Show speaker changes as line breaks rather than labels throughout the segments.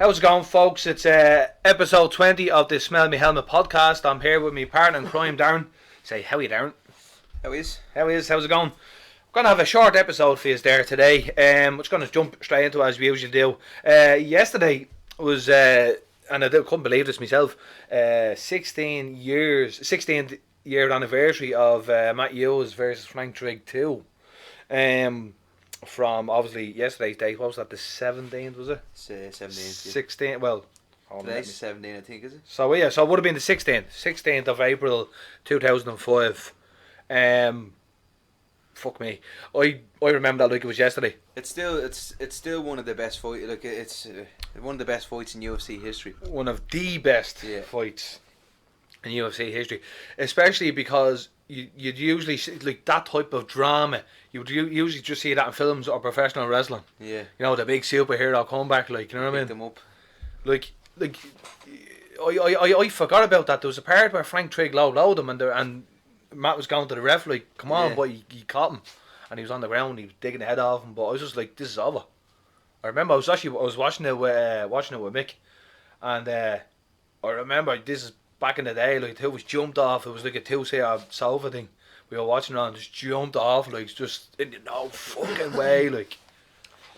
How's it going, folks? It's episode 20 of the Smell Me Helmet podcast. I'm here with my partner in crime, Darren. Say, how are you, Darren?
How is?
How's it going? We're going to have a short episode for you there today. We're just going to jump straight into it as we usually do. Yesterday was, and I couldn't believe this myself, 16th year anniversary of Matt Hughes versus Frank Trigg 2. From obviously yesterday's date. What was that? The 17th, was it?
It's 17th.
16th. Well,
today's 17, I think, is it?
So yeah, so it would have been the 16th of April 2005. Fuck me, I remember that like it was yesterday.
It's still one of the best fights. Like it's one of the best fights in UFC history.
One of the best fights in UFC history, especially because you'd usually see, like, that type of drama. You would usually just see that in films or professional wrestling.
Yeah.
You know, the big superhero comeback, like, you know what I mean?
Pick them up.
Like I forgot about that. There was a part where Frank Trigg low-lowed him and Matt was going to the ref like, come on, but he caught him. And he was on the ground, he was digging the head off him. But I was just like, this is over. I remember I was watching it with Mick. And I remember, this is back in the day, like, it was jumped off. It was like a two-seater sofa thing. We were watching it and just jumped off, like, just in no fucking way, like.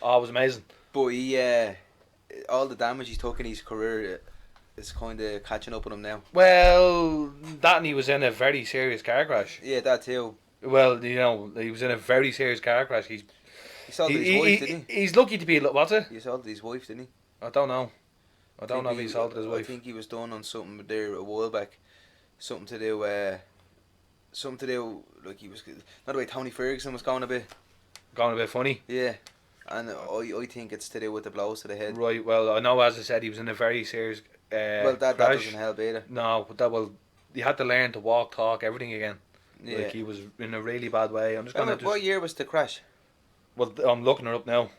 Oh, it was amazing.
But he, all the damage he's took in his career is kind of catching up with him now.
Well, that and he was in a very serious car crash.
Yeah, that too.
Well, you know, he was in a very serious car crash.
He sold his wife, didn't he?
He's lucky to be, what's it?
He sold his wife, didn't he?
I don't know. I don't know if he sold his wife.
I think he was done on something there a while back. Something to do, like he was, not the way Tony Ferguson was going a bit
funny.
Yeah, and I think it's to do with the blows to the head.
Right. Well, I know, as I said, he was in a very serious
that doesn't help either.
No, but he had to learn to walk, talk, everything again.
Yeah.
Like, he was in a really bad way. I'm just gonna.
What year was the crash?
Well, I'm looking her up now.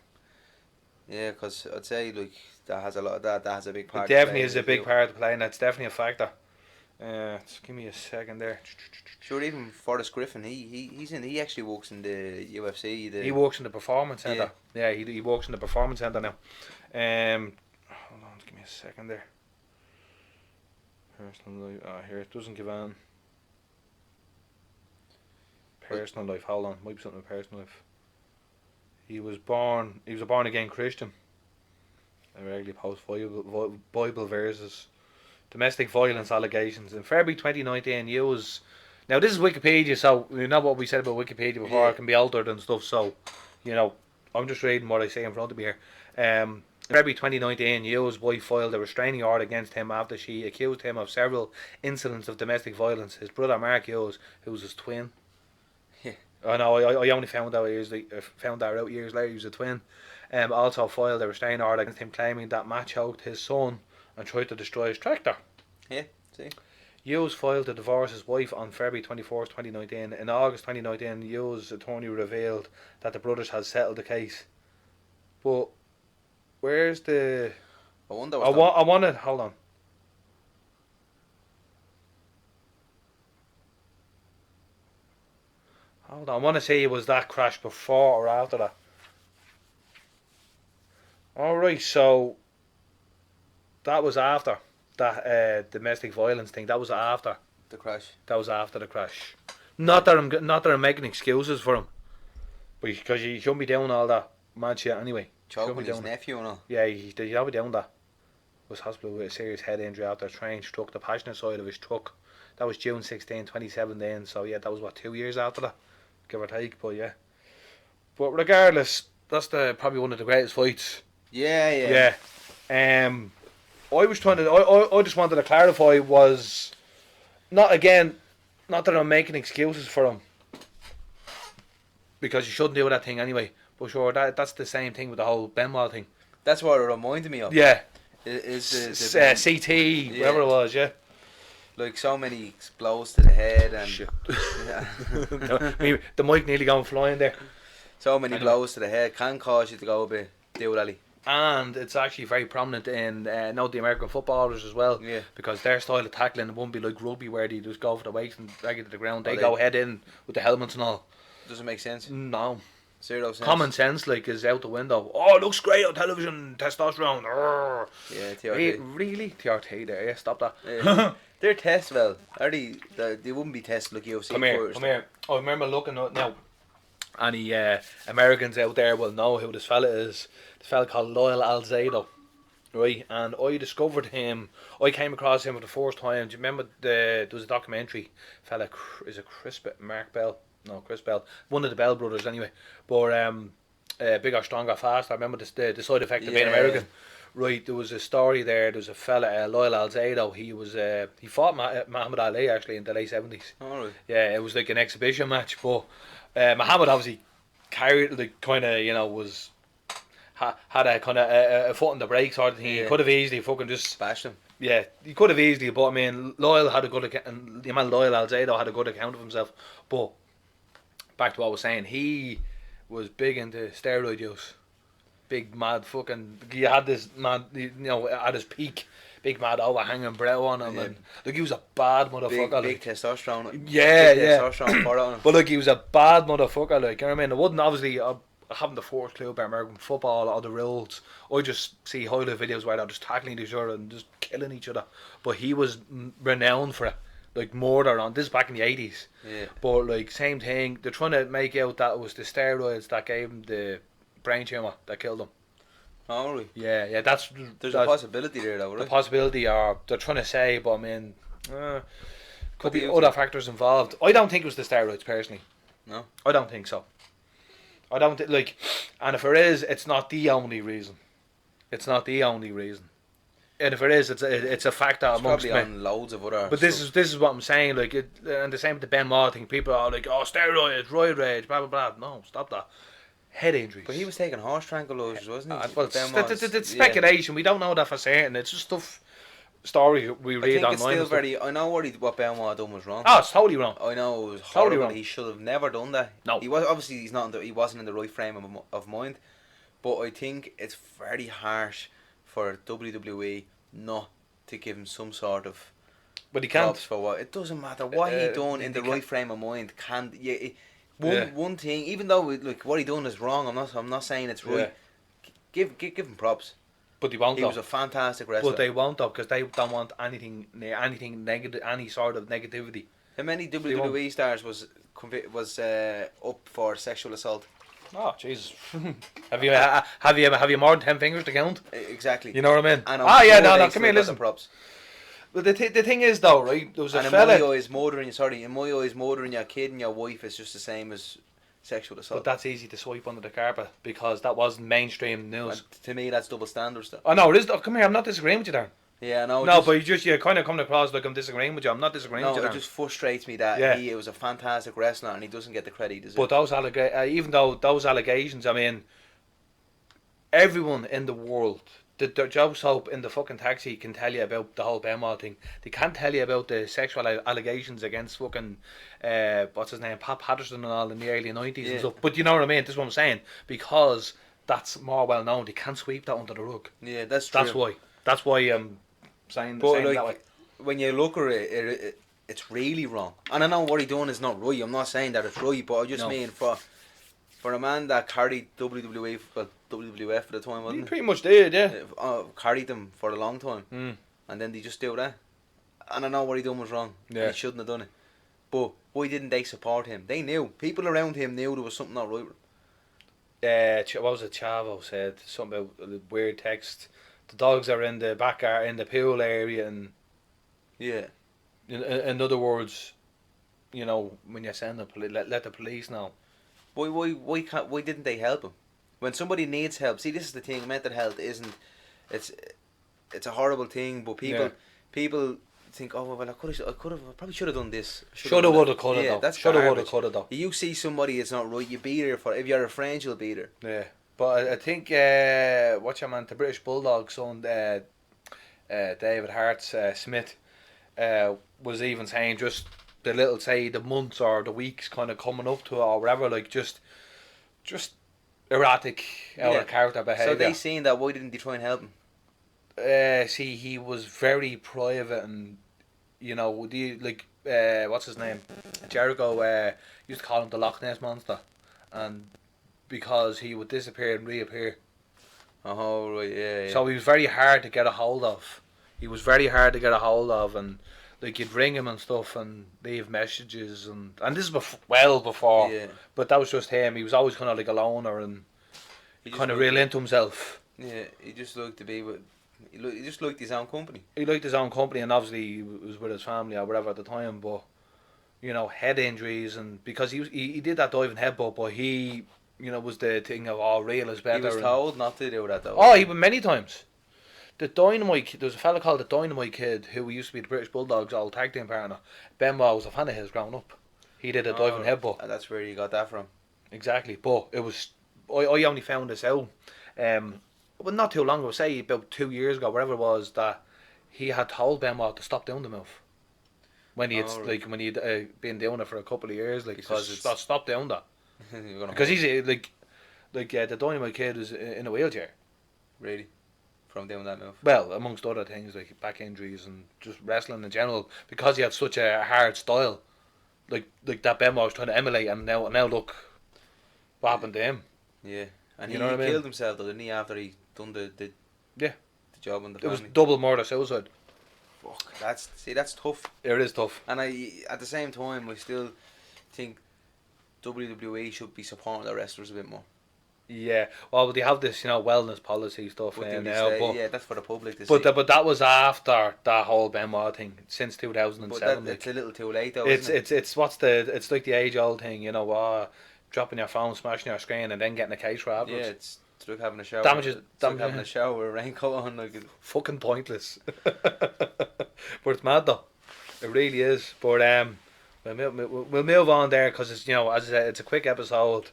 Yeah, because I'd say, like, that has a lot of that has a big part.
It definitely is a big part to play, and that's definitely a factor. Just give me a second there.
Sure, even Forrest Griffin, he actually works in the UFC.
He works in the performance centre. Yeah, he works in the performance centre now. Hold on, give me a second there. Personal life. Here it doesn't give on. Personal life. Hold on, might be something with personal life. He was a born again Christian. I regularly post Bible verses. Domestic violence allegations. In February 2019, Hughes. Now, this is Wikipedia, so you know what we said about Wikipedia before. It can be altered and stuff, so, you know, I'm just reading what I say in front of me here. In February 2019, Hughes' wife filed a restraining order against him after she accused him of several incidents of domestic violence. His brother, Mark Hughes, who was his twin.
Yeah.
I know, I only found out years later he was a twin. Also filed a restraining order against him, claiming that Matt choked his son and tried to destroy his tractor.
Yeah, see.
Hughes filed to divorce his wife on February 24th, 2019. In August 2019, Hughes' attorney revealed that the brothers had settled the case. But where's the?
I wonder.
I wanted. Hold on. Hold on. I want to say, was that crash before or after that? Alright, so that was after that domestic violence thing. That was after
the crash.
That was after the crash. Not that I'm making excuses for him, but because you shouldn't be doing all that mad shit anyway.
Choking his nephew and all.
Yeah, you shouldn't be doing that. Was hospital with a serious head injury after a train struck the passenger side of his truck. That was June 16, 2017. So yeah, that was 2 years after that, give or take. But yeah, but regardless, that's probably one of the greatest fights.
Yeah.
I was trying to. I just wanted to clarify, was not that I'm making excuses for him, because you shouldn't do that thing anyway. But sure, that's the same thing with the whole Benoit thing.
That's what it reminded me of.
Yeah.
Is
CT, whatever it was, yeah.
Like, so many blows to the head and
shit.
Yeah.
The mic nearly going flying there.
So many blows to the head can cause you to go a bit doolally.
And it's actually very prominent in the American footballers as well.
Yeah.
Because their style of tackling won't be like rugby, where they just go for the weight and drag it to the ground. They go head in with the helmets and all.
Doesn't make sense.
No.
0 sense.
Common sense, like, is out the window. Oh, it looks great on television. Testosterone. Urgh.
Yeah, TRT.
Really? TRT there, yeah, stop that.
They're test well. Are they wouldn't be tested like UFC
Come here,
fighters.
come here. I remember looking at now. Any Americans out there will know who this fella is. This fella called Lyle Alzado, right? And I discovered him. I came across him for the first time. Do you remember there was a documentary? Fella, is it Mark Bell? No, Chris Bell. One of the Bell brothers, anyway. But bigger, stronger, fast. I remember the side effect of being American. Right, there was a story there. There was a fella, Lyle Alzado. He fought Muhammad Ali actually in the late 70s.
Oh, right.
Yeah, it was like an exhibition match, but Muhammad obviously carried, like, kind of, was had a kind of a foot in the brake sort of thing. He could have easily fucking just
bashed him.
Yeah, he could have easily, but I mean, Lyle had a good account, and the man Lyle Alzado had a good account of himself. But back to what I was saying, he was big into steroid use. Big mad fucking. He had this mad, at his peak, big mad overhanging brow on him, and like he was a bad motherfucker.
Big testosterone.
Testosterone
for it on him.
But like he was a bad motherfucker. Like, you know what I mean? I wouldn't obviously. I haven't the first clue about American football or the rules. I just see highlight videos where they're just tackling each other and just killing each other. But he was renowned for it. Like murder on this is back in the 80s.
Yeah.
But like same thing. They're trying to make out that it was the steroids that gave him the brain tumor that killed him.
Oh, really?
Yeah.
There's a possibility there, though, right?
The possibility, or they're trying to say, but I mean, could be other factors involved. I don't think it was the steroids personally.
No,
I don't think so. I don't and if there is, it's not the only reason. It's not the only reason. And if it is, it's a factor amongst
probably on loads of other.
But this is what I'm saying. Like and the same with the Ben Maher thing. People are like, oh, steroids, roid rage, blah blah blah. No, stop that. Head injuries.
But he was taking horse tranquilizers, wasn't he?
Well, it's speculation. We don't know that for certain. It's just story we read online.
I think it's still I know what Ben Maher done was wrong.
Oh, it's totally wrong.
I know it was
totally
horrible.
wrong.
He should have never done that.
No.
He was obviously he wasn't in the right frame of mind. But I think it's very harsh for WWE not to give him some sort of.
But he can't.
Props for what it doesn't matter what he done in the right frame of mind. One thing, even though what he done is wrong, I'm not saying it's right. Yeah. Give him props.
But they won't.
He was a fantastic wrestler.
But they won't, though, because they don't want anything negative, any sort of negativity.
How many WWE stars was up for sexual assault?
Oh Jesus! have you more than 10 fingers to count?
Exactly.
You know what I mean?
And
no. Come here, listen. Props. But the thing is, though, right? There was a fella.
In my eyes, murdering your kid and your wife is just the same as sexual assault.
But that's easy to swipe under the carpet because that wasn't mainstream news.
And to me, that's double standard stuff.
Oh no, it is. Come here, I'm not disagreeing with you there.
Yeah, no.
No, but you kind of come across like I'm disagreeing with you. I'm not disagreeing with you.
No, it just frustrates me that he was a fantastic wrestler and he doesn't get the credit he deserves.
But those even though those allegations, I mean, everyone in the world, the Joe Soap in the fucking taxi can tell you about the whole Benoit thing. They can't tell you about the sexual allegations against fucking what's his name, Pat Patterson and all in the early 90s and stuff. But you know what I mean? This is what I'm saying, because that's more well known. They can't sweep that under the rug.
Yeah, that's true.
That's why I'm saying that way.
When you look at it, it's really wrong. And I know what he done is not right. I'm not saying that it's right, but I just mean for a man that carried WWF at the time, wasn't he?
He pretty much did, yeah.
Carried them for a long time, and then they just do that. And I know what he done was wrong. Yeah. He shouldn't have done it. But why didn't they support him? They knew. People around him knew there was something not right with him.
What was it? Chavo said something about a weird text. The dogs are in the back, in the pool area, and in other words, you know, when you send the let the police know.
Why didn't they help him? When somebody needs help, see, this is the thing. Mental health isn't. It's a horrible thing, but people think, oh well, I probably should have done this.
Shoulda, woulda, coulda.
Yeah, that's
shoulda, woulda, coulda. Though
you see somebody it's not right, you be there for. If you're a friend, you'll be there.
Yeah. But I think, what's your man, the British Bulldog son, David Hart's Smith, was even saying just the months or the weeks kind of coming up to it or whatever, like just erratic out of character behaviour.
So they seen that, why didn't they try and help him?
See, he was very private and, you know, what's his name? Jericho used to call him the Loch Ness Monster. And because he would disappear and reappear.
Oh, right, yeah.
So he was very hard to get a hold of. And like you'd ring him and stuff and leave messages and this is well before.
Yeah.
But that was just him. He was always kind of like a loner and kind of real into himself.
Yeah, he just liked to be with. He just liked his own company.
He liked his own company, and obviously he was with his family or whatever at the time. But head injuries, and because he did that diving headbutt, but he was the thing of real is better.
He was told not to do that though.
Oh, he many times. The Dynamite, there was a fella called the Dynamite Kid who used to be the British Bulldogs old tag team partner. Benoit was a fan of his growing up. He did a diving headbutt.
And that's where you got that from.
Exactly, but it was I only found this out. Well, not too long ago, say about 2 years ago, whatever it was, that he had told Benoit to stop doing the move. When he had when he'd been doing it for a couple of years, like because it's stop doing that. Because he's the Dynamite Kid is in a wheelchair.
Really? From doing that move?
Well, amongst other things like back injuries and just wrestling in general, because he had such a hard style, like that Benoit was trying to emulate, and now look what happened to him.
Yeah, and
he
killed himself, though, didn't he? After he done the job on the family.
It was double murder suicide.
Fuck, that's tough.
It is tough.
And at the same time, I still think WWE should be supporting their wrestlers a bit more.
Yeah, well, they have this, wellness policy stuff now. But
yeah, that's for the public to
see.
But
that was after that whole Benoit thing since 2007.
But it's a little too late, though.
It's like the age old thing, dropping your phone, smashing your screen, and then getting a case for afterwards.
Yeah, it's like having a shower. Having a shower with a raincoat on, like
fucking pointless. But it's mad though. It really is. But we'll move on there because it's as I said, it's a quick episode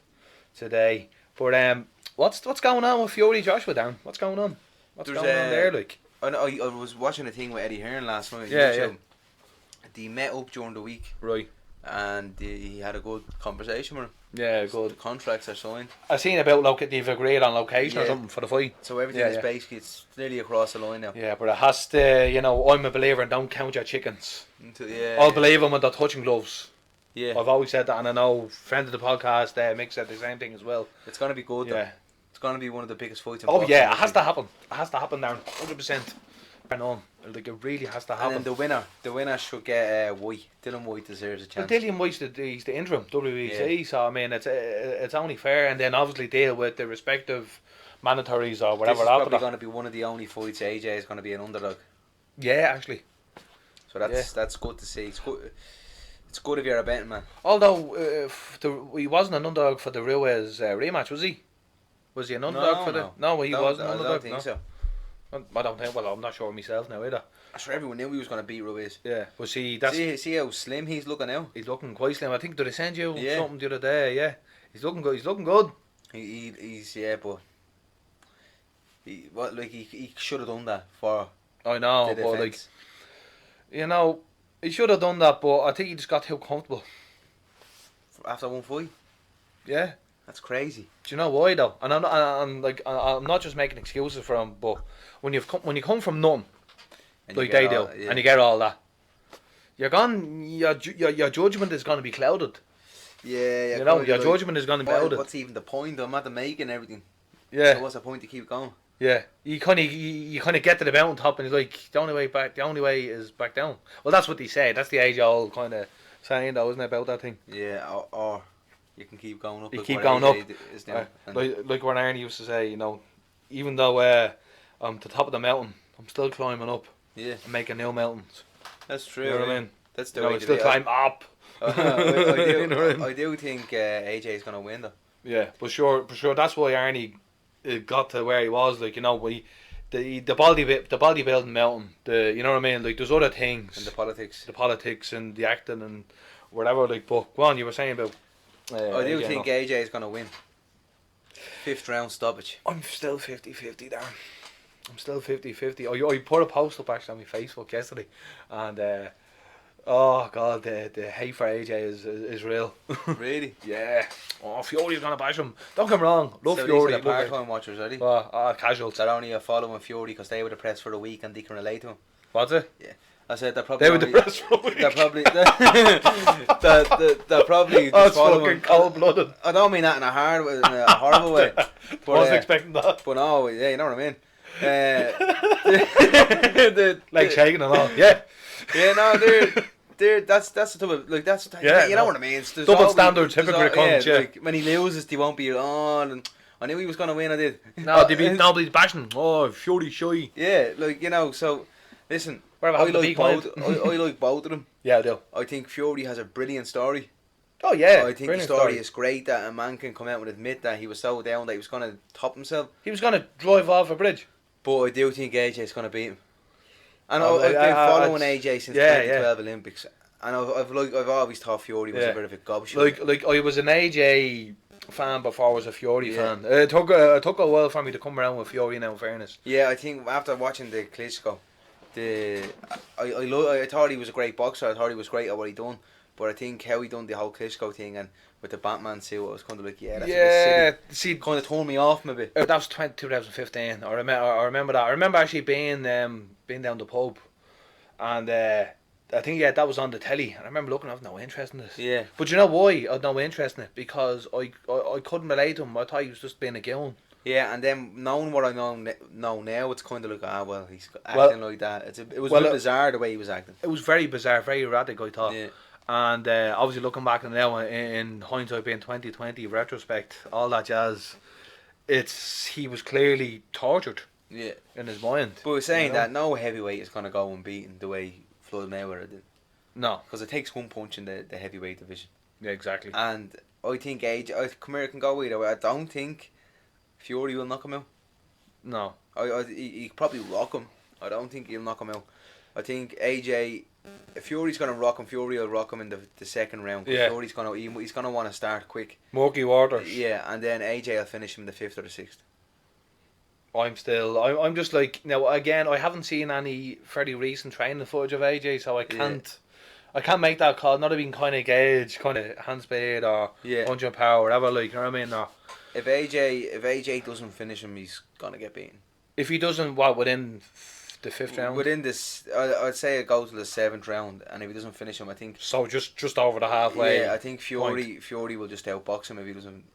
today. But what's going on with Fury Joshua, Dan? What's going on? What's going on there, like?
I was watching a thing with Eddie Hearn last night.
Yeah.
They met up during the week.
Right.
And he had a good conversation with him.
Yeah, good.
The contracts are signed.
I seen about they've agreed on location or something for the fight.
So everything is basically, it's nearly across the line now.
Yeah, but it has to, I'm a believer in don't count your chickens.
Yeah.
I'll believe them when they're touching gloves.
Yeah.
I've always said that, and I know friend of the podcast, Mick said the same thing as well.
It's going to be good, though.
Yeah.
It's going to be one of the biggest fights in
boxing. Oh, yeah, it has to happen. It has to happen, Darren. 100%. Like, it really has to happen.
And then the winner should get White. Dylan White deserves a chance.
Well, Dylan White's he's the interim WBC, so I mean, it's only fair, and then obviously deal with the respective mandatories or whatever.
This is probably going to be one of the only fights AJ is going to be an underdog.
Yeah, actually.
So that's good to see. It's good if you're a betting man.
Although he wasn't an underdog for the Ruiz rematch, was he? Was he an underdog for the? No, he wasn't an underdog.
I don't think so.
I don't think. Well, I'm not sure myself now either.
I'm sure everyone knew he was going to beat Ruiz.
Yeah, but see
how slim he's looking now.
He's looking quite slim. I think did they send you something the other day? Yeah, he's looking good. He's looking good.
He's but he should have done that for.
I know, but he should have done that, but I think he just got too comfortable
after one fight.
Yeah,
that's crazy.
Do you know why though? And I'm not just making excuses for him, but when you come from nothing, and like they do, and you get all that, you're gone. Your judgment is going to be clouded.
Yeah.
Your judgment is going to be clouded.
What's even the point? I'm at the making everything.
Yeah.
So what's the point to keep going?
Yeah, you kind of get to the mountain top and he's like, the only way is back down. Well, that's what they say. That's the age old kind of saying, though, isn't it, about that thing?
Yeah, or you can keep going up.
You keep going up. Like what Arnie used to say, even though I'm to the top of the mountain, I'm still climbing up.
Yeah,
and making new mountains.
That's true.
You know what I mean?
That's the way to
still climb up.
I do think AJ is gonna win though.
Yeah, for sure. That's why Arnie got to where he was, the bodybuilding mountain, you know what I mean, like there's other things,
and the politics
and the acting and whatever, like, but go on, you were saying about
I do think AJ is going to win 5th round stoppage.
I'm still 50-50 Darren. I'm still 50-50. I put a post up actually on my Facebook yesterday, and oh god, the hate for AJ is real.
Really?
Yeah. Oh, Fury's gonna bash him. Don't get me wrong. Love
so
Fury.
These are the part-time watchers, are they?
Casuals.
They're only following Fury because they were depressed for the week and they can relate to him.
What's it?
Yeah. I said they're probably.
They were depressed for a week.
They're probably. They're probably.
That's fucking cold blooded.
I don't mean that in a horrible way. But,
wasn't expecting that.
But no, yeah, you know what I mean.
Like shaking and all. Yeah.
Yeah, no, that's the type of like that's you know what I mean. It's,
double standards, hypocrite cunts. Yeah.
Like, when he loses, they won't be on. And I knew he was gonna win. I did.
No, nobody's bashing. Oh, Fury shy.
Yeah, like so. Listen, I like both of them.
Yeah, I do.
I think Fury has a brilliant story.
Oh yeah,
I think the story is great that a man can come out and admit that he was so down that he was going to top himself.
He was going to drive off a bridge.
But I do think AJ's going to beat him. And I've been following AJ since 2012 Olympics, and I've always thought Fury was a bit of a gobshite.
Like I was an AJ fan before I was a Fury fan. It took a while for me to come around with Fury now. In fairness.
Yeah, I think after watching the Klitschko. I thought he was a great boxer. I thought he was great at what he done, but I think how he done the whole Klitschko thing and with the Batman suit, I was kind of like, that's a bit silly. Kind of turned me off a bit.
That was 2015. I remember that. I remember actually being down the pub, and I think that was on the telly. And I remember looking, I have no interest in this.
Yeah.
But you know why I had no interest in it? Because I couldn't relate to him. I thought he was just being a goon.
Yeah, and then knowing what I know now, it's kind of like, he's acting like that. It was a bit bizarre the way he was acting.
It was very bizarre, very erratic, I thought.
Yeah.
And obviously looking back now, in hindsight being 2020, retrospect, all that jazz, he was clearly tortured.
Yeah.
In his mind.
But we're saying that no heavyweight is going to go unbeaten the way Floyd Mayweather did.
No.
Because it takes one punch in the heavyweight division.
Yeah, exactly.
And I think AJ can go either way. I don't think Fury will knock him out. No. He probably rock him. I don't think he'll knock him out. I think AJ, if Fury's going to rock him, Fury will rock him in the second round. Yeah. Fury's he's going to want to start quick.
Murky waters.
Yeah, and then AJ will finish him in the 5th or the 6th.
I'm just like, now again, I haven't seen any fairly recent training footage of AJ, so I can't make that call. Not even kind of gauge, kind of hand speed or 100 power, whatever, like, you know what I mean? No.
If AJ doesn't finish him, he's gonna get beaten.
If he doesn't, within the 5th round?
Within this, I'd say it goes to the 7th round, and if he doesn't finish him, I think.
So just over the halfway.
Yeah, I think Fury will just outbox him if he doesn't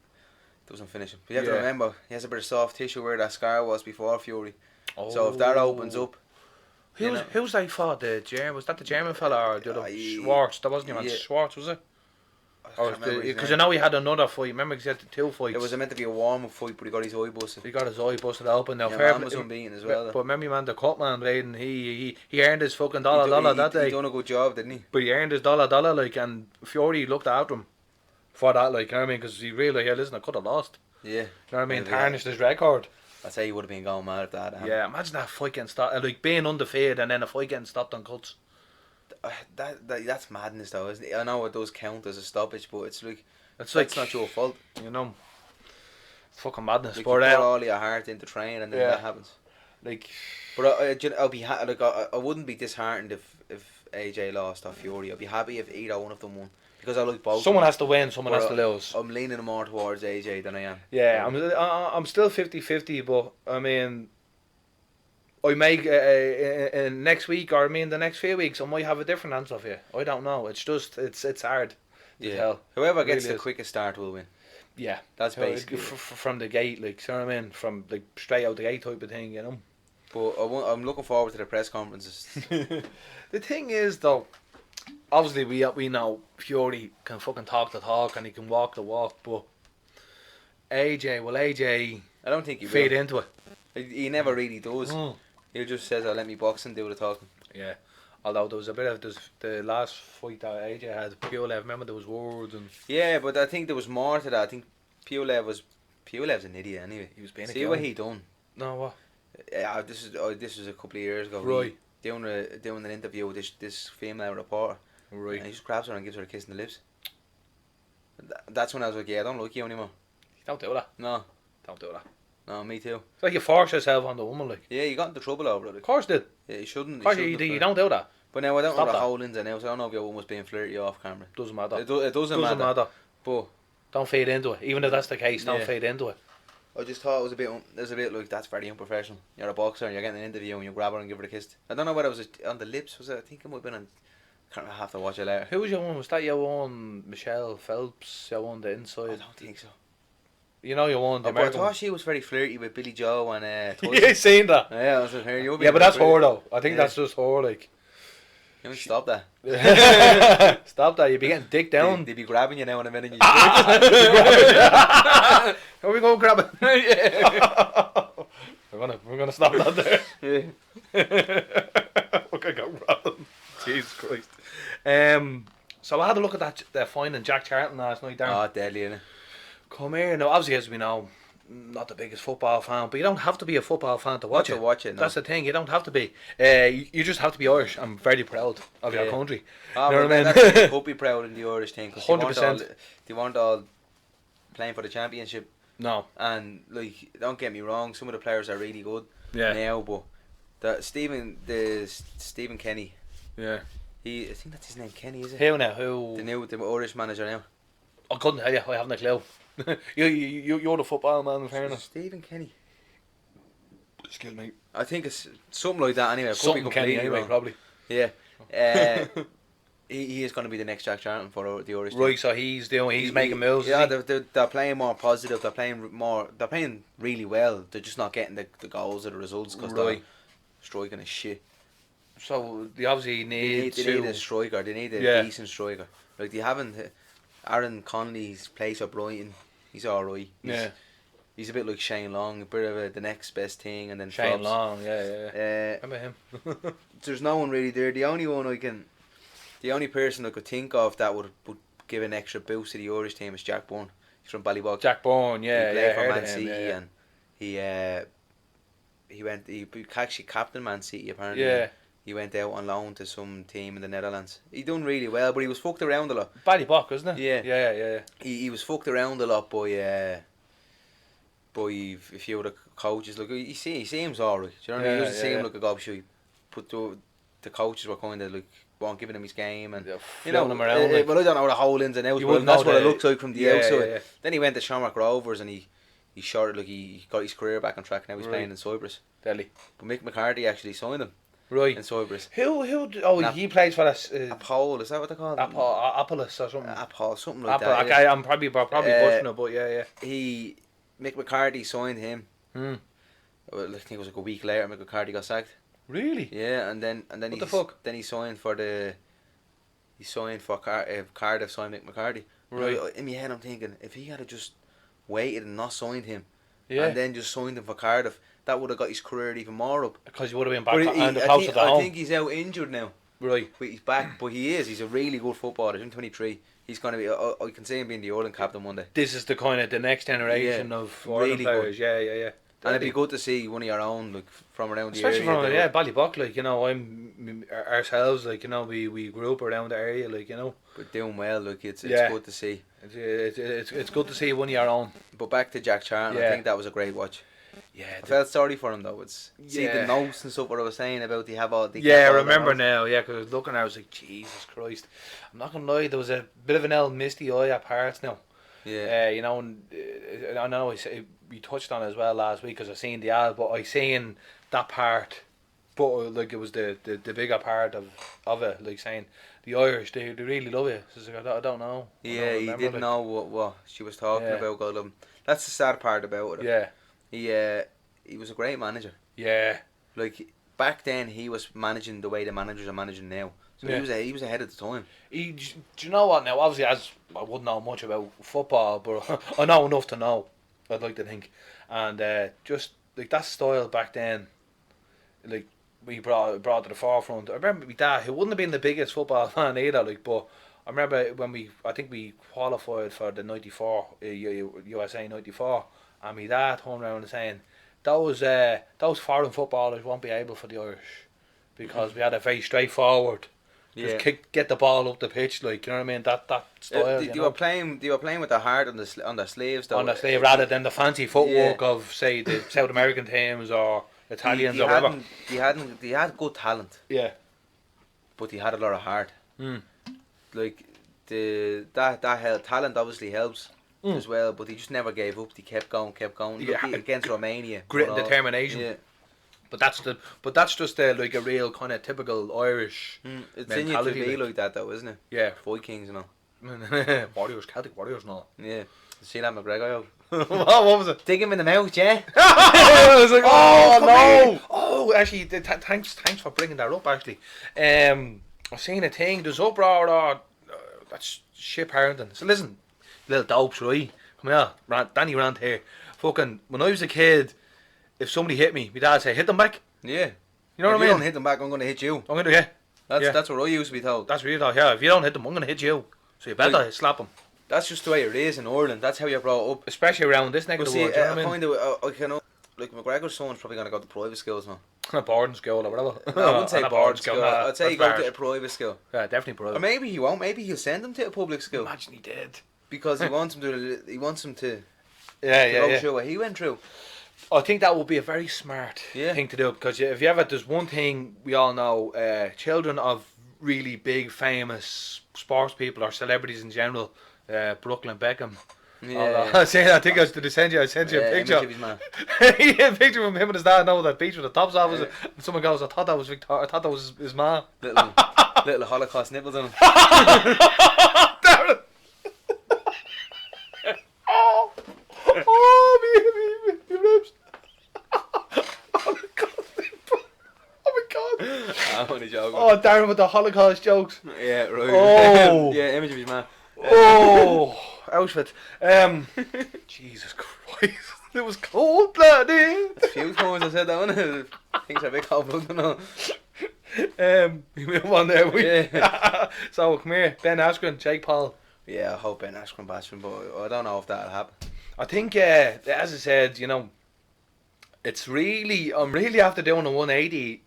finish him. But you have to remember, he has a bit of soft tissue where that scar was before Fury. Oh. So if that opens up.
Who's they fought? The German? Was that the German fella or the other Schwartz? That wasn't your man. Schwartz, was it? Because I know he had another fight. Remember, he had the 2 fights.
It was meant to be a warm-up fight, but he got his eye busted.
He got his eye busted open. Now,
man was unbeaten as well.
But remember, man, the Cutman, Braden, he earned his fucking dollar that day.
He done a good job, didn't he?
But he earned his dollar, like, and Fury looked after him for that, like, you know what I mean? Because he realised, listen, I could have lost.
Yeah. You
know what I mean? Tarnished his record.
I'd say he would have been going mad at that.
Yeah, imagine that fight getting stopped, like being undefeated and then a fight getting stopped on cuts.
That's madness, though, isn't it? I know it does count as a stoppage, but it's like
it's
not your fault,
you know. It's fucking madness.
Like,
but
you put all your heart into training, and then that happens.
Like,
but I'll be I wouldn't be disheartened if AJ lost or Fury. I'd be happy if either one of them won. Because I like both.
Someone has to win, someone has to lose.
I'm leaning more towards AJ than I am.
Yeah, I'm still 50-50, but I mean, I make next week, or I mean the next few weeks, I might have a different answer for you. I don't know. It's just it's hard to tell.
Whoever gets the quickest start will win.
Yeah,
that's basically
from the gate, like, you know what I mean, from like straight out the gate type of thing, you know.
But I'm looking forward to the press conferences.
The thing is, though, obviously we know Fury can fucking talk the talk and he can walk the walk, but AJ,
I don't think he
feed
will.
into it.
He never really does. He just says, "I'll let me box and do the talking."
Yeah. Although there was a bit of the last fight that AJ had, Pulev, remember there was words and.
Yeah, but I think there was more to that. I think Pulev's an idiot anyway.
He was being
See what he done.
No, what?
Yeah, this was a couple of years ago.
Right.
Doing an interview with this female reporter.
Right.
And he just grabs her and gives her a kiss on the lips. That's when I was like, yeah, I don't like you anymore.
Don't do that.
No.
Don't do that.
No, me too.
It's like you force yourself on the woman, like.
Yeah, you got into trouble over it. Like.
Of course you did.
Yeah, you shouldn't.
Of course you don't do that.
But now I don't know the whole ins and outs. I don't know if your woman was being flirty off camera.
Doesn't matter.
It doesn't matter.
But
don't
feed into it. Even if that's the case, don't feed into it.
I just thought it was a bit like, that's very unprofessional. You're a boxer and you're getting an interview and you grab her and give her a kiss. I don't know whether it was on the lips, was it? I think it might have been on. I have to watch it later.
Who was your one? Was that your one, Michelle Phelps? Your one, the inside?
I don't think so.
You know your one, the American.
I thought she was very flirty with Billy Joe and
Yeah, seen that.
Yeah, I was like, here you
yeah, but that's her though. I think that's just her, like.
You want to stop that?
Stop that! You'd be getting dick down.
They'd be grabbing you now in a minute.
Are we going grab it? Yeah. We're gonna stop that there.
Yeah.
We're gonna go grab. Jesus Christ. So I had a look at that Finding Jack Charlton last night, Darren.
Oh, deadly, innit?
Come here. Now, obviously, as we know, not the biggest football fan, but you don't have to be a football fan to watch it.
No.
That's the thing. You don't have to be. You just have to be Irish. I'm very proud of your country.
Oh,
you know what I mean?
You could be proud in the Irish thing.
100%.
They weren't all playing for the championship.
No.
And, like, don't get me wrong, some of the players are really good
now,
but Stephen Kenny.
Yeah.
I think that's his name, Kenny, is it?
Who now? Who?
The Irish manager now.
I couldn't tell you. I haven't a clue. You're the football man, in fairness.
Stephen Kenny.
Excuse me.
I think it's something like that anyway.
Something Kenny anyway, probably.
Yeah. He is going to be the next Jack Charlton for the Irish team.
Right, so he's making moves.
Yeah, they're playing more positive. They're playing really well. They're just not getting the goals or the results because they're striking is shit.
So they obviously need
a striker. They need a decent striker. Like they haven't. Aaron Connolly's plays for Brighton. He's alright. He's a bit like Shane Long, a bit of the next best thing, and then
Shane Long. Yeah. Remember him?
There's no one really there. The only person I could think of that would give an extra boost to the Irish team is Jack Bourne. He's from Ballybog.
Jack Bourne,
he played for Man City, and he actually captained Man City apparently. Yeah. He went out on loan to some team in the Netherlands. He done really well, but he was fucked around a lot.
Ballybog, wasn't it?
Yeah. He was fucked around a lot by a few of the coaches. Like he seems alright. Do you know what I mean? He doesn't seem like a gobshite. But the coaches were kind of like weren't giving him his game and
you know him around.
But I don't know the whole ins and outs. But that's what it looks like from the outside. Yeah. Then he went to Shamrock Rovers and he shorted like he got his career back on track. Now he's playing in Cyprus.
Delhi.
But Mick McCarthy actually signed him.
Right.
In Cyprus.
Who? He plays for us.
Apollo, is that what they call him?
Apollos or something.
Apollo, something like that.
Okay, I'm probably butchering it, but yeah.
Mick McCarthy signed him. Well, I think it was like a week later. Mick McCarthy got sacked.
Really?
Yeah, and then
what the fuck?
Then he signed for Cardiff. Signed Mick McCarthy.
Right.
In my head, I'm thinking if he had just waited and not signed him, and then just signed him for Cardiff, that would have got his career even more up.
Because he would have been back and closer to home.
I think he's out injured now.
Right.
But he's back. But he is. He's a really good footballer. He's 23. He's going to be. I can see him being the Ireland captain one day.
This is the kind of the next generation of Ireland players. Yeah.
And it'd be good to see one of your own, like from around the area.
Especially from Ballybog, like ourselves, like we grew up around the area, like
But doing well, like it's good to see.
It's good to see one of your own.
But back to Jack Charlton, I think that was a great watch.
Yeah,
I felt sorry for him though. See the notes and stuff what I was saying about they have all.
I remember now. Yeah, because I was looking, I was like, Jesus Christ. I'm not gonna lie, there was a bit of an old misty eye at parts now.
Yeah.
And I know we touched on it as well last week because I seen the ad, but I seen that part, but like it was the bigger part of it, like saying the Irish they really love it. So I don't know.
Yeah, he didn't know what she was talking about. God love him. That's the sad part about it.
Yeah.
He was a great manager.
Yeah.
Like back then, he was managing the way the managers are managing now. So he was ahead of the time.
Do you know what now? Obviously, as I wouldn't know much about football, but I know enough to know. I'd like to think, and just like that style back then, like we brought to the forefront. I remember my dad, who wouldn't have been the biggest football fan either, like, but I remember when I think we qualified for the '94 USA '94, and my dad turned around and saying those foreign footballers won't be able for the Irish because we had a very straightforward. Just get the ball up the pitch, like, you know what I mean. That style.
They were playing with the heart on the sleeves, though.
On the sleeve, rather than the fancy footwork of say the South American teams or Italians or whatever.
They had good talent.
Yeah.
But he had a lot of heart. Like that talent obviously helps. as well, but he just never gave up. He kept going.
Yeah.
Look, against Romania.
Grit and determination.
Yeah.
But that's just like a real kind of typical Irish
It's in you to
mentality.
be like that, though, isn't it?
Yeah.
Vikings and all.
Warriors, Celtic Warriors and all.
Yeah. See that McGregor out?
What was it?
Dig him in the mouth, yeah.
I was like,
Oh, no.
Oh, actually, thanks for bringing that up. Actually, I've seen a thing. There's uproar. That's shit parenting. So listen, little dopes, right? Come here, Danny Rand here. Fucking, when I was a kid, if somebody hit me, my dad say, hit them back.
Yeah.
You know what I mean?
If you don't hit them back, I'm going to hit you.
I'm gonna, yeah.
That's what I used to be told.
That's what you thought. Yeah, if you don't hit them, I'm gonna hit you. So you better slap them.
That's just the way it is in Ireland. That's how you're brought up.
Especially around this neck of the world. You know what I mean?
Like McGregor's son's probably going to go to private schools now.
A boarding school or whatever.
No, I wouldn't say boarding school.
Nah,
I'd say
that's
go
bad.
to a private school.
Yeah, definitely private.
Or maybe he won't. Maybe he'll send him to a public school.
Imagine he did.
Because he wants him to. He wants him to.
Yeah.
Go through what he went through.
I think that would be a very smart thing to do, because if you ever, there's one thing we all know, children of really big famous sports people or celebrities in general, Brooklyn Beckham.
Yeah.
I think did I send you a picture? Yeah, a picture of him and his dad now that beach with the tops off. And someone goes, I thought that was Victor. I thought that was his mom.
Little Holocaust nipples on him.
Damn it! me ribs. Oh my god.
I'm only joking.
Oh, Darren with the Holocaust jokes.
Yeah, right.
Oh.
Yeah, image of his man.
Oh, Auschwitz. Jesus Christ. It was cold blooded.
A few times I said that one. Things are a bit cold blooded now.
We move on there.
Yeah.
So come here, Ben Askren, Jake Paul.
Yeah, I hope Ben Askren bats him, but I don't know if that'll happen.
I think, as I said, it's really, I'm really after doing a 180.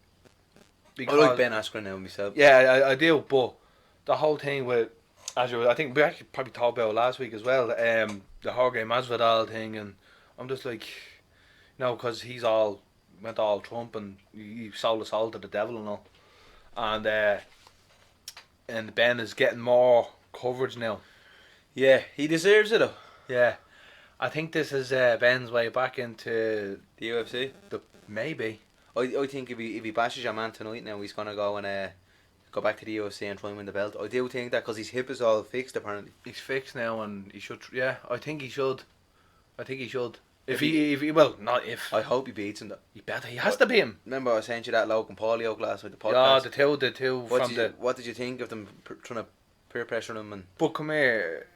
I like Ben Askren now myself.
Yeah, I do, but the whole thing with, I think we actually probably talked about it last week as well, the Jorge Masvidal thing, and I'm just like, because he's went all Trump and he sold us all to the devil and all, and Ben is getting more coverage now.
Yeah, he deserves it though.
Yeah, I think this is Ben's way back into
The UFC.
Maybe.
I think if he bashes your man tonight now, he's gonna go and go back to the UFC and try and win the belt. I do think that because his hip is all fixed apparently.
He's fixed now and he should. Yeah, I think he should. If he well, not if.
I hope he beats him though.
He better. He has to beat him.
Remember I sent you that Logan Paul joke last week, the podcast.
Yeah, the two
What did you think of them trying to peer pressure him? And
but come here,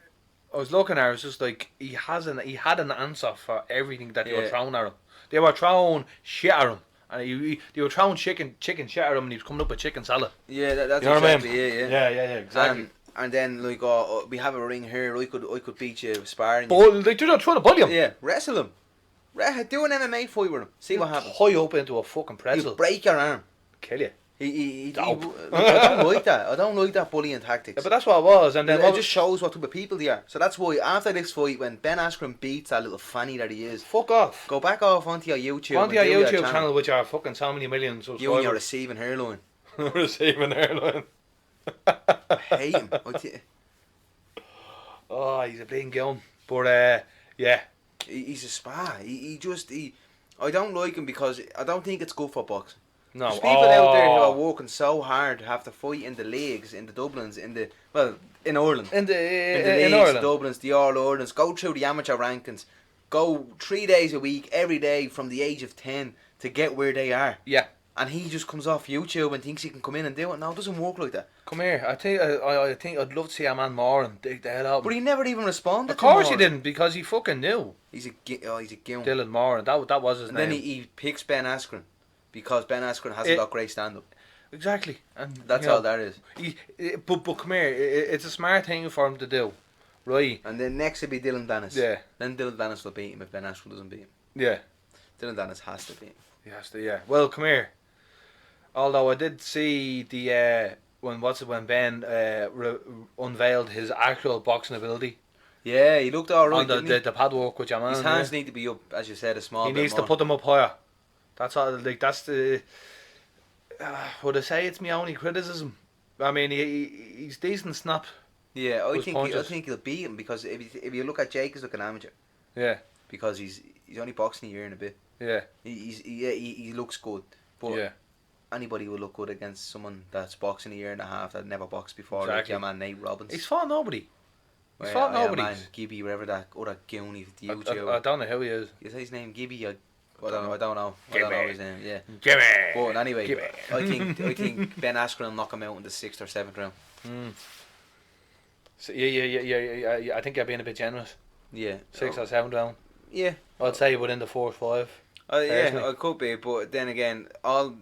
I was looking at it. It's just like he had an answer for everything that they were throwing at him. They were throwing shit at him, and they were throwing chicken shit at him, and he was coming up with chicken salad.
Yeah, that's
you know
exactly
what I mean?
it.
Yeah, exactly.
And then like, we have a ring here. I could beat you sparring.
But like, they're not trying to bully him.
Yeah, wrestle him. Do an MMA fight with him. See what happens.
High up into a fucking pretzel.
He'll break your arm.
Kill you.
I don't like that. I don't like that bullying tactics.
Yeah, but that's what it was, and then
it just shows what type of people they are. So that's why after this fight, when Ben Askren beats that little fanny that he is,
fuck off.
Go back off onto your YouTube.
Onto your YouTube channel, which are fucking so many million subscribers.
You and your receiving hairline.
Receiving hairline.
I hate him.
Oh, he's a bleeding gun. But yeah.
He's a spa. I don't like him because I don't think it's good for boxing.
No.
There's people out there who are working so hard to have to fight in the leagues, in the Dublins, in Ireland.
In the
leagues,
Ireland.
Dublins, the All-Irelands, go through the amateur rankings, go 3 days a week, every day from the age of 10 to get where they are.
Yeah.
And he just comes off YouTube and thinks he can come in and do it. No, it doesn't work like that.
Come here. I think I'd love to see a man more and dig the hell out.
But he never even responded.
Of course he didn't, because he fucking knew.
He's a goon.
Dylan Moore, and that was his name.
And then he picks Ben Askren because Ben Askren hasn't got great stand up.
Exactly, and
that's all that is.
But come here, it's a smart thing for him to do, right?
And then next will be Dylan Dennis.
Yeah.
Then Dylan Dennis will beat him if Ben Askren doesn't beat him.
Yeah.
Dylan Dennis has to beat him.
He has to, yeah. Well, come here. Although I did see the when Ben unveiled his actual boxing ability.
Yeah, he looked alright.
On the pad work with your man.
His hands need to be up, as you said, a small bit
He needs
more.
to put them up higher. That's all. Like that's the. Would I say it's my only criticism? I mean, he's decent snap.
Yeah, I
Those
think
punches.
he'll beat him because if you look at Jake, he's looking amateur
Yeah,
because he's only boxing a year and a bit.
yeah,
He looks good, but
yeah.
anybody will look good against someone that's boxing a year and a half that never boxed before. Like
Exactly.
your man Nate Robbins.
He's fought nobody. He's fought nobody.
Man Gibby, whatever that other goon the
I
YouTuber.
don't know who he is.
Is his name Gibby? I don't know his name. Yeah.
Gimme.
But anyway,
Gimme.
I think Ben Askren will knock him out in the 6th or 7th round.
So, yeah. I think you're being a bit generous.
Yeah.
6th or 7th round.
Yeah.
I'd say within the 4th, 5.
Yeah,
personally.
it could be, but then again, all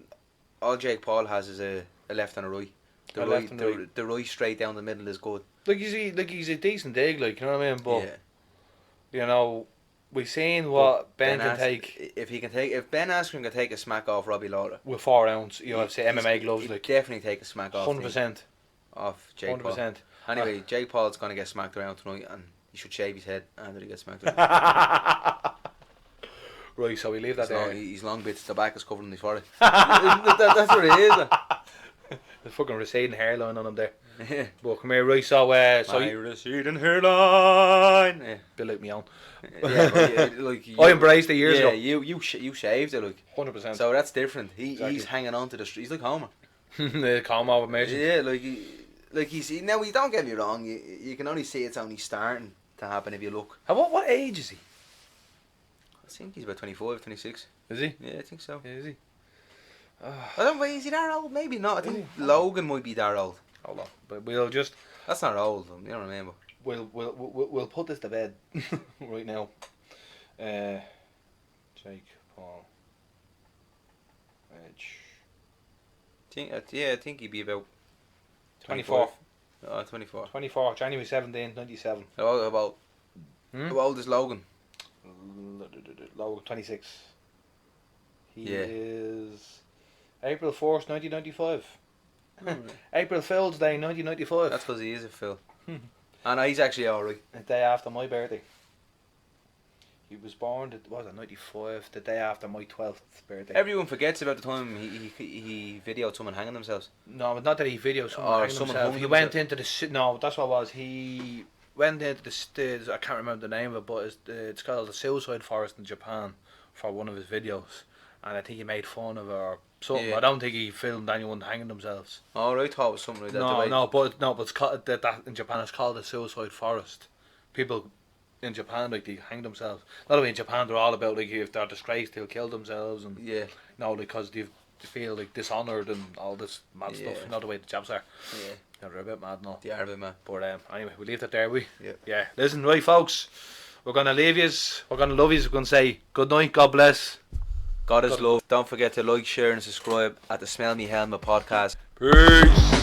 Jake Paul has is a left and a right. The right straight down the middle is good.
Like he's a decent dig, like, you know what I mean? But
yeah.
you know, we've seen what Ben can take.
If Ben Askren can take a smack off Robbie Lawler
With 4 rounds, you know, say MMA gloves, like
definitely take a smack off.
100%.
Off Jake 100%. Paul. Anyway, Jake Paul's gonna get smacked around tonight, and he should shave his head after he gets smacked around.
Right, so we leave that there.
He's long bits. The back is covered in his forehead. That's what it is.
The fucking receding hairline on him there.
Yeah.
But come here, right, so
my receding hairline. Yeah.
Bit like me own.
Yeah, like
I embraced it years ago.
You shaved it, like
100%.
So that's different.
Exactly.
He's hanging on to the street. He's like Homer.
The calm over measure.
Yeah, like he's now. You don't get me wrong. You can only see it's only starting to happen if you look.
What age is he?
I think he's about 25, 26.
Is he?
Yeah, I think so.
Yeah, is he?
I don't know. Is he that old? Maybe not. I think Logan might be that old.
Hold on, but we'll just.
That's not old. You know what I mean? But
We'll put this to bed right now. Jake Paul. Edge.
I think he'd be about
24.
24.
24. January 17th, 97.
How old is Logan?
Logan 26. He
Yeah.
is April 4th, 1995. April Fool's Day, 1995.
That's because he is a Phil. And he's actually alright.
The day after my birthday. He was born, 95, the day after my 12th birthday.
Everyone forgets about the time he videoed someone hanging themselves.
No, but not that he videoed someone hanging himself. He went into the... No, that's what it was. He went into the... I can't remember the name of it, but it's called the Suicide Forest in Japan for one of his videos. And I think he made fun of it or something.
Yeah.
I don't think he filmed anyone hanging themselves.
Oh, right, I thought it was something like that.
But it's called, that in Japan it's called the Suicide Forest. People in Japan, like, they hang themselves. Not only in Japan, they're all about, like, if they're disgraced, they'll kill themselves. And because they feel, like, dishonoured and all this mad stuff. Not the way the Japs are.
Yeah.
They're a bit mad now.
They are a bit mad.
But anyway, we leave that there, we?
Yeah.
Yeah. Listen, right, folks. We're going to leave yous. We're going to love yous. We're going to say good night, God bless.
God is love. Don't forget to like, share and subscribe at the Smell Me Helmet podcast.
Peace.